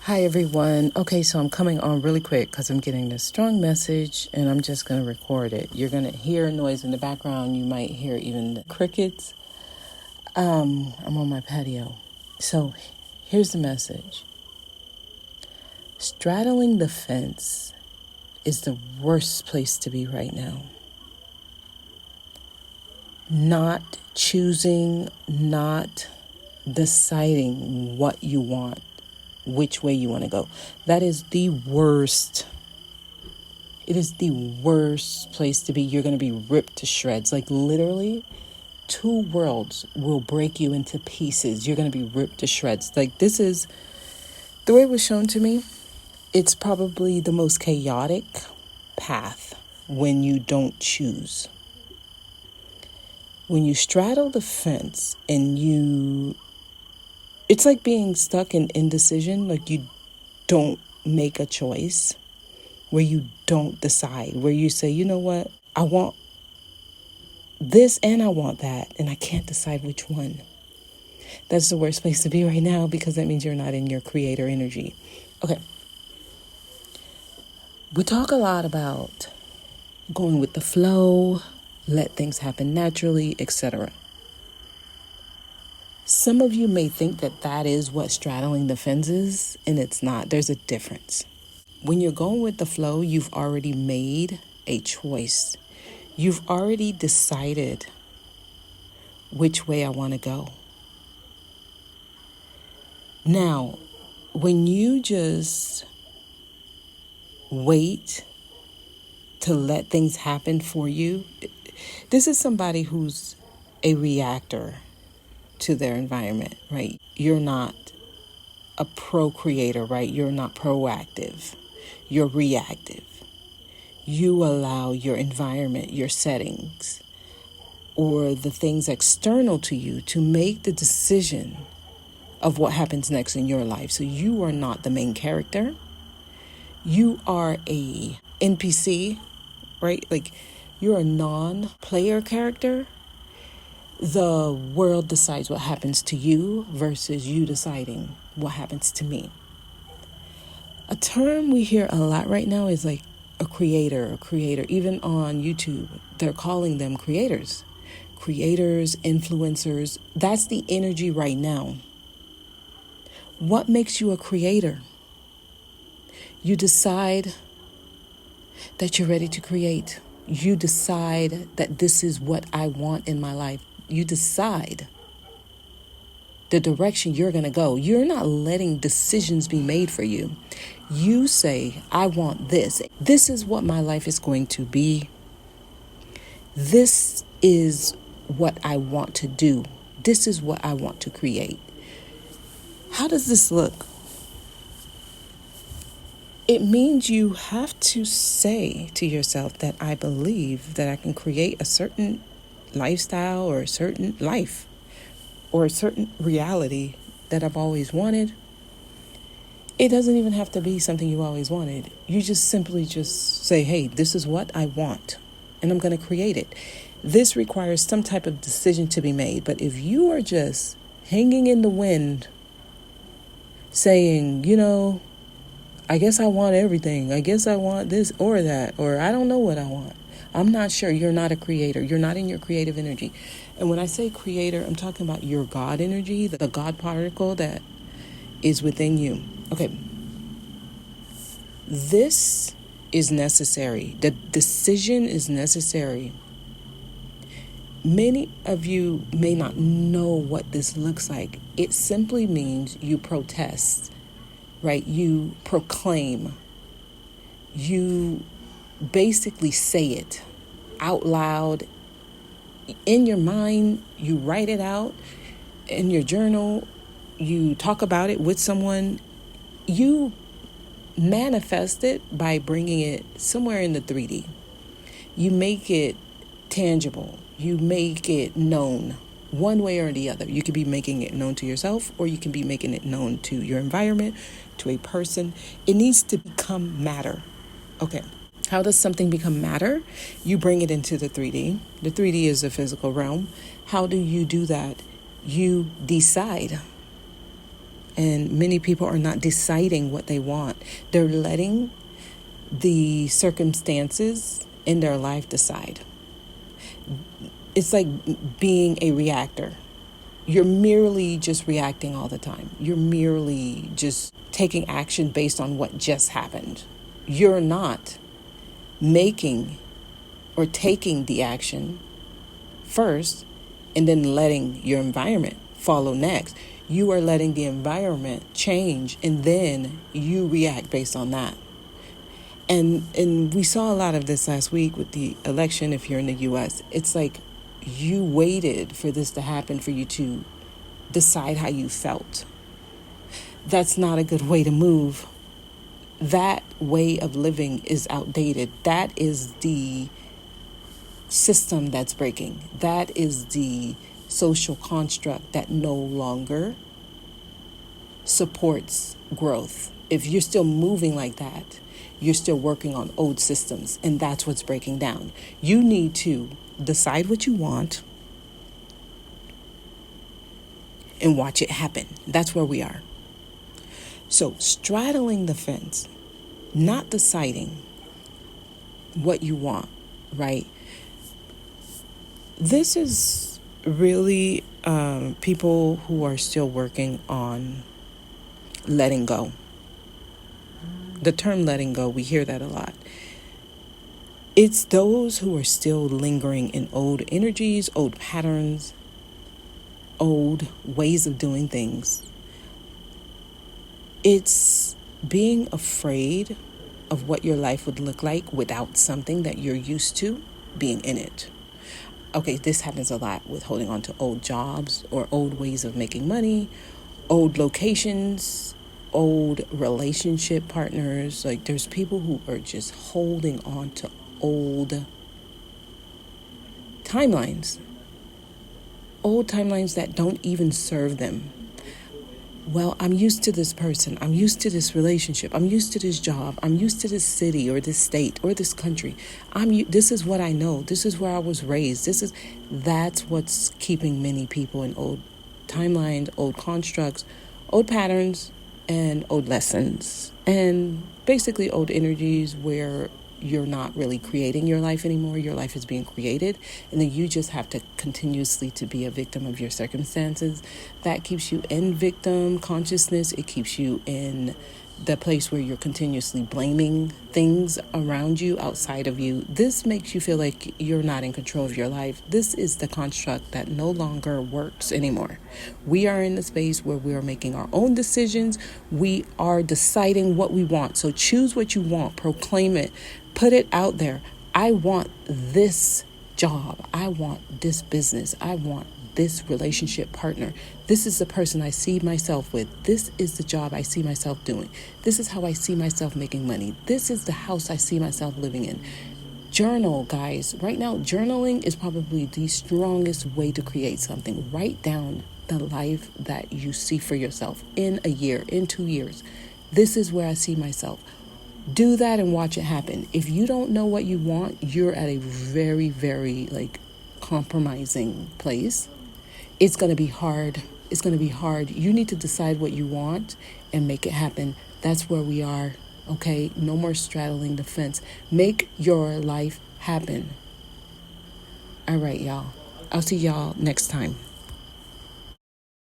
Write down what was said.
Hi, everyone. Okay, so I'm coming on really quick because I'm getting this strong message and I'm just going to record it. You're going to hear noise in the background. You might hear even the crickets. I'm on my patio. So here's the message. Straddling the fence is the worst place to be right now. Not choosing, not deciding what you want, which way you want to go. That is the worst. It is the worst place to be. You're going to be ripped to shreds. Like literally, two worlds will break you into pieces. You're going to be ripped to shreds. Like this is the way it was shown to me. It's probably the most chaotic path when you don't choose. When you straddle the fence and it's like being stuck in indecision. Like you don't make a choice, where you don't decide, where you say, you know what, I want this and I want that, and I can't decide which one. That's the worst place to be right now because that means you're not in your creator energy. Okay. We talk a lot about going with the flow, let things happen naturally, etc. Some of you may think that that is what straddling the fence is, and it's not. There's a difference. When you're going with the flow, you've already made a choice. You've already decided which way I want to go. Now, when you just wait to let things happen for you, this is somebody who's a reactor to their environment, right? You're not a procreator, right? You're not proactive. You're reactive. You allow your environment, your settings, or the things external to you to make the decision of what happens next in your life. So you are not the main character. You are a NPC, right? Like you're a non-player character. The world decides what happens to you versus you deciding what happens to me. A term we hear a lot right now is like a creator. Even on YouTube, they're calling them creators. Creators, influencers, that's the energy right now. What makes you a creator? You decide that you're ready to create. You decide that this is what I want in my life. You decide the direction you're going to go. You're not letting decisions be made for you. You say, I want this. This is what my life is going to be. This is what I want to do. This is what I want to create. How does this look? It means you have to say to yourself that I believe that I can create a certain lifestyle or a certain life or a certain reality that I've always wanted. It doesn't even have to be something you always wanted. You just simply just say, hey, this is what I want, and I'm going to create it. This requires some type of decision to be made. But if you are just hanging in the wind saying, I guess I want everything. I guess I want this or that, or I don't know what I want. I'm not sure. You're not a creator. You're not in your creative energy. And when I say creator, I'm talking about your God energy, the God particle that is within you. Okay. This is necessary. The decision is necessary. Many of you may not know what this looks like. It simply means you protest. Right? You proclaim. You basically say it out loud. In your mind, you write it out. In your journal, you talk about it with someone. You manifest it by bringing it somewhere in the 3D. You make it tangible. You make it known. One way or the other. You could be making it known to yourself, or you can be making it known to your environment, to a person. It needs to become matter. Okay. How does something become matter? You bring it into the 3D. The 3D is the physical realm. How do you do that? You decide. And many people are not deciding what they want. They're letting the circumstances in their life decide. It's like being a reactor. You're merely just reacting all the time. You're merely just taking action based on what just happened. You're not making or taking the action first and then letting your environment follow next. You are letting the environment change and then you react based on that. And we saw a lot of this last week with the election. If you're in the US, it's like you waited for this to happen for you to decide how you felt. That's not a good way to move. That way of living is outdated. That is the system that's breaking. That is the social construct that no longer supports growth. If you're still moving like that, you're still working on old systems, and that's what's breaking down. You need to decide what you want and watch it happen. That's where we are. So, straddling the fence, not deciding what you want, right? This is really people who are still working on letting go. The term letting go, we hear that a lot. It's those who are still lingering in old energies, old patterns, old ways of doing things. It's being afraid of what your life would look like without something that you're used to being in it. Okay, this happens a lot with holding on to old jobs or old ways of making money, old locations, old relationship partners. Like there's people who are just holding on to old timelines that don't even serve them. Well, I'm used to this person. I'm used to this relationship. I'm used to this job. I'm used to this city or this state or this country. This is what I know. This is where I was raised. That's what's keeping many people in old timelines, old constructs, old patterns, and old lessons. And basically old energies where you're not really creating your life anymore. Your life is being created. And then you just have to continuously to be a victim of your circumstances. That keeps you in victim consciousness. It keeps you in the place where you're continuously blaming things around you, outside of you. This makes you feel like you're not in control of your life. This is the construct that no longer works anymore. We are in the space where we are making our own decisions. We are deciding what we want. So choose what you want, proclaim it, put it out there. I want this job. I want this business. I want this relationship partner. This is the person I see myself with. This is the job I see myself doing. This is how I see myself making money. This is the house I see myself living in. Journal, guys. Right now, journaling is probably the strongest way to create something. Write down the life that you see for yourself in a year, in 2 years. This is where I see myself. Do that and watch it happen. If you don't know what you want, you're at a very, very compromising place. It's going to be hard. It's going to be hard. You need to decide what you want and make it happen. That's where we are. Okay? No more straddling the fence. Make your life happen. All right, y'all. I'll see y'all next time.